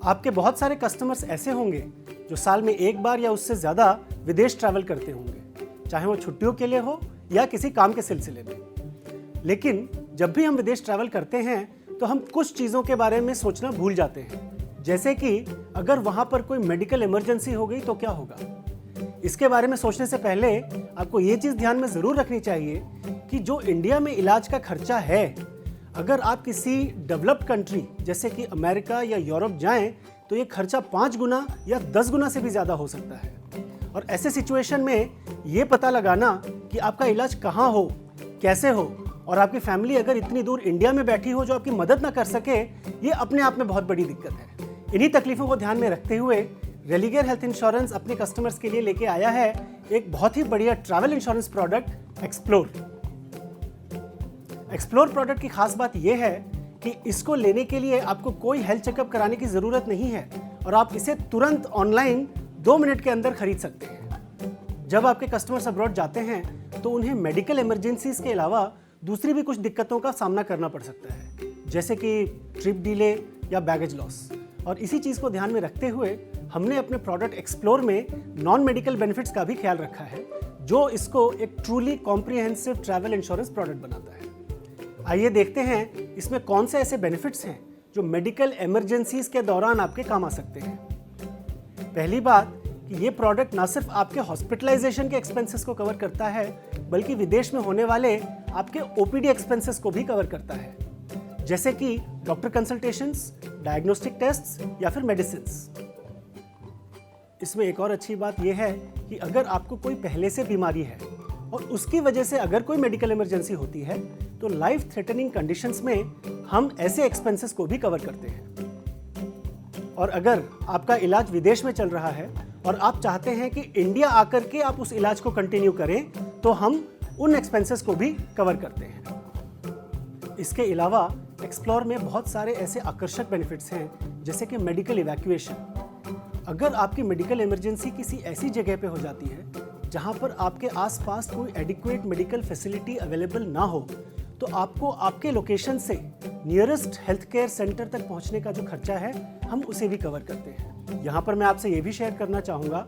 आपके बहुत सारे कस्टमर्स ऐसे होंगे जो साल में एक बार या उससे ज़्यादा विदेश ट्रैवल करते होंगे, चाहे वो छुट्टियों के लिए हो या किसी काम के सिलसिले में। लेकिन जब भी हम विदेश ट्रैवल करते हैं तो हम कुछ चीज़ों के बारे में सोचना भूल जाते हैं, जैसे कि अगर वहाँ पर कोई मेडिकल इमरजेंसी हो गई तो क्या होगा। इसके बारे में सोचने से पहले आपको ये चीज़ ध्यान में ज़रूर रखनी चाहिए कि जो इंडिया में इलाज का खर्चा है, अगर आप किसी डेवलप्ड कंट्री जैसे कि अमेरिका या यूरोप जाएं तो ये खर्चा 5 गुना या 10 गुना से भी ज़्यादा हो सकता है। और ऐसे सिचुएशन में ये पता लगाना कि आपका इलाज कहाँ हो, कैसे हो, और आपकी फैमिली अगर इतनी दूर इंडिया में बैठी हो जो आपकी मदद ना कर सके, ये अपने आप में बहुत बड़ी दिक्कत है। इन्हीं तकलीफों को ध्यान में रखते हुए रेलिगेयर हेल्थ इंश्योरेंस अपने कस्टमर्स के लिए लेके आया है एक बहुत ही बढ़िया travel insurance product explore. Explore product की खास बात यह है कि इसको लेने के लिए आपको कोई हेल्थ चेकअप कराने की ज़रूरत नहीं है और आप इसे तुरंत ऑनलाइन 2 मिनट के अंदर खरीद सकते हैं। जब आपके कस्टमर्स अब्रॉड जाते हैं तो उन्हें मेडिकल इमरजेंसीज के अलावा दूसरी भी कुछ दिक्कतों का सामना करना पड़ सकता है, जैसे कि ट्रिप डिले या बैगेज लॉस। और इसी चीज़ को ध्यान में रखते हुए हमने अपने प्रोडक्ट एक्सप्लोर में नॉन मेडिकल बेनिफिट्स का भी ख्याल रखा है, जो इसको एक truly comprehensive travel insurance product बनाता है। आइए देखते हैं इसमें कौन से ऐसे बेनिफिट्स हैं जो मेडिकल इमरजेंसीज के दौरान आपके काम आ सकते हैं। पहली बात कि ये प्रोडक्ट ना सिर्फ आपके हॉस्पिटलाइजेशन के एक्सपेंसेस को कवर करता है, बल्कि विदेश में होने वाले आपके ओपीडी एक्सपेंसेस को भी कवर करता है, जैसे कि डॉक्टर कंसल्टेशंस, डायग्नोस्टिक टेस्ट्स या फिर मेडिसिन्स। इसमें एक और अच्छी बात यह है कि अगर आपको कोई पहले से बीमारी है और उसकी वजह से अगर कोई मेडिकल इमरजेंसी होती है तो लाइफ थ्रेटनिंग कंडीशंस में हम ऐसे एक्सपेंसेस को भी कवर करते हैं। और अगर आपका इलाज विदेश में चल रहा है और आप चाहते हैं कि इंडिया आकर के आप उस इलाज को कंटिन्यू करें, तो हम उन एक्सपेंसेस को भी कवर करते हैं। इसके अलावा एक्सप्लोर में बहुत सारे ऐसे आकर्षक बेनिफिट्स हैं, जैसे कि मेडिकल इवैक्यूएशन। अगर आपकी मेडिकल इमरजेंसी किसी ऐसी जगह पे हो जाती है जहां पर आपके आसपास कोई एडिक्वेट मेडिकल फैसिलिटी अवेलेबल ना हो, तो आपको आपके लोकेशन से नियरेस्ट हेल्थ केयर सेंटर तक पहुंचने का जो खर्चा है, हम उसे भी कवर करते हैं। यहाँ पर मैं आपसे ये भी शेयर करना चाहूँगा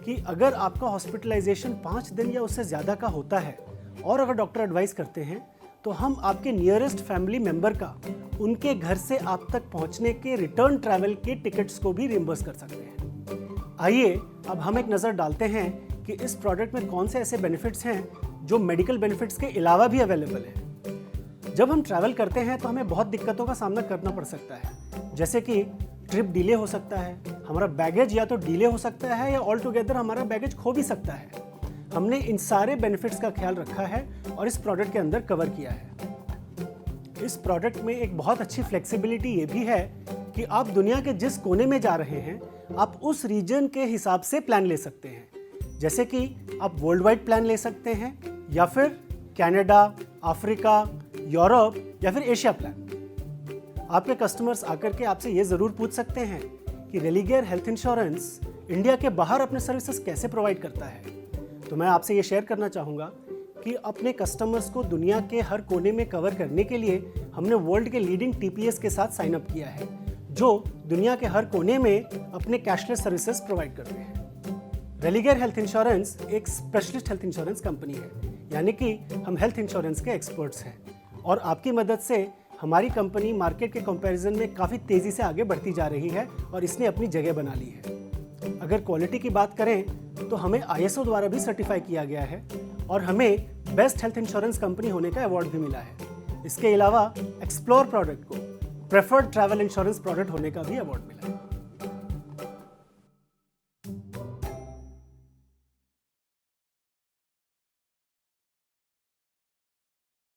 कि अगर आपका हॉस्पिटलाइजेशन 5 दिन या उससे ज़्यादा का होता है और अगर डॉक्टर एडवाइस करते हैं, तो हम आपके नियरेस्ट फैमिली मेंबर का उनके घर से आप तक पहुँचने के रिटर्न ट्रैवल के टिकट्स को भी रिम्बर्स कर सकते हैं। आइए अब हम एक नज़र डालते हैं कि इस प्रोडक्ट में कौन से ऐसे बेनिफिट्स हैं जो मेडिकल बेनिफिट्स के अलावा भी अवेलेबल है। जब हम ट्रैवल करते हैं तो हमें बहुत दिक्कतों का सामना करना पड़ सकता है, जैसे कि ट्रिप डिले हो सकता है, हमारा बैगेज या तो डिले हो सकता है या ऑल टुगेदर हमारा बैगेज खो भी सकता है। हमने इन सारे बेनिफिट्स का ख्याल रखा है और इस प्रोडक्ट के अंदर कवर किया है। इस प्रोडक्ट में एक बहुत अच्छी फ्लेक्सिबिलिटी ये भी है कि आप दुनिया के जिस कोने में जा रहे हैं, आप उस रीजन के हिसाब से प्लान ले सकते हैं, जैसे कि आप वर्ल्ड वाइड प्लान ले सकते हैं या फिर कनाडा, अफ्रीका, यूरोप या फिर एशिया प्लान। आपके कस्टमर्स आकर के आपसे ये ज़रूर पूछ सकते हैं कि रेलिगेयर हेल्थ इंश्योरेंस इंडिया के बाहर अपने सर्विसेज कैसे प्रोवाइड करता है। तो मैं आपसे ये शेयर करना चाहूँगा कि अपने कस्टमर्स को दुनिया के हर कोने में कवर करने के लिए हमने वर्ल्ड के लीडिंग टीपीएस के साथ साइन अप किया है, जो दुनिया के हर कोने में अपने कैशलेस सर्विसेज प्रोवाइड करते हैं। रेलिगेयर हेल्थ इंश्योरेंस एक स्पेशलिस्ट हेल्थ इंश्योरेंस कंपनी है, यानी कि हम हेल्थ इंश्योरेंस के एक्सपर्ट्स हैं और आपकी मदद से हमारी कंपनी मार्केट के कंपैरिजन में काफ़ी तेज़ी से आगे बढ़ती जा रही है और इसने अपनी जगह बना ली है। अगर क्वालिटी की बात करें तो हमें ISO द्वारा भी सर्टिफाई किया गया है और हमें बेस्ट हेल्थ इंश्योरेंस कंपनी होने का अवार्ड भी मिला है। इसके अलावा एक्सप्लोर प्रोडक्ट को प्रेफर्ड ट्रैवल इंश्योरेंस प्रोडक्ट होने का भी अवार्ड मिला है।